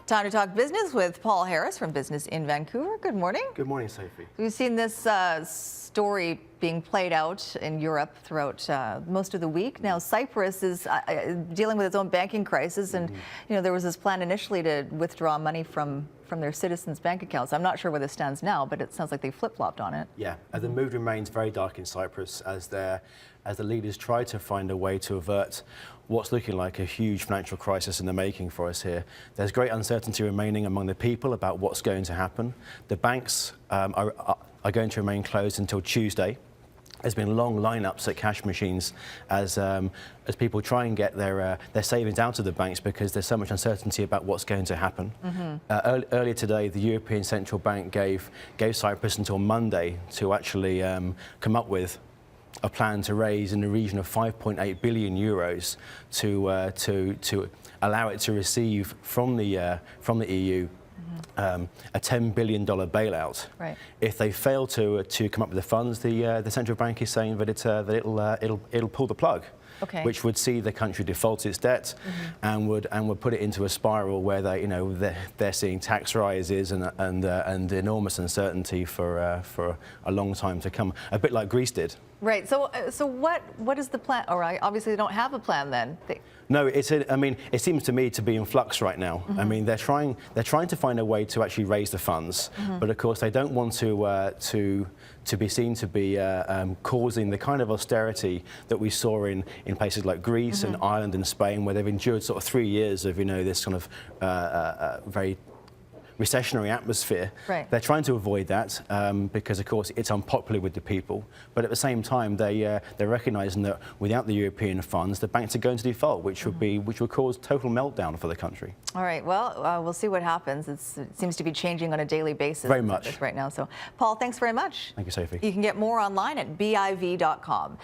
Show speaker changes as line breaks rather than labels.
Time to talk business with Paul Harris from Business in Vancouver. Good morning.
Good morning, Sophie.
We've seen this story being played out in Europe throughout most of the week. Now, Cyprus is dealing with its own banking crisis, and there was this plan initially to withdraw money from their citizens' bank accounts. I'm not sure where this stands now, but it sounds like they flip-flopped on it.
Yeah, the mood remains very dark in Cyprus as the leaders try to find a way to avert what's looking like a huge financial crisis in the making for us here. There's great uncertainty remaining among the people about what's going to happen. The banks are going to remain closed until Tuesday. There's been long lineups at cash machines as people try and get their savings out of the banks because there's so much uncertainty about what's going to happen. Earlier today, the European Central Bank gave Cyprus until Monday to actually come up with a plan to raise in the region of 5.8 billion euros to allow it to receive from the EU a $10 billion bailout.
Right.
If they fail to come up with the funds, the central bank is saying that it'll pull the plug.
Okay.
Which would see the country default its debt and would put it into a spiral where they're seeing tax rises and enormous uncertainty for a long time to come, a bit like Greece did.
Right. So what is the plan? Or obviously they don't have a plan then.
No, it seems to me to be in flux right now. I mean, they're trying to find a way to actually raise the funds, but of course they don't want to be seen to be causing the kind of austerity that we saw in places like Greece and Ireland and Spain, where they've endured sort of 3 years of this kind of very recessionary atmosphere.
Right.
They're trying to avoid that because, of course, it's unpopular with the people. But at the same time, they're recognising that without the European funds, the banks are going to default, which would cause total meltdown for the country.
All right. Well, we'll see what happens. It seems to be changing on a daily basis.
Very much
right now. So, Paul, thanks very much.
Thank you, Sophie.
You can get more online at BIV.com.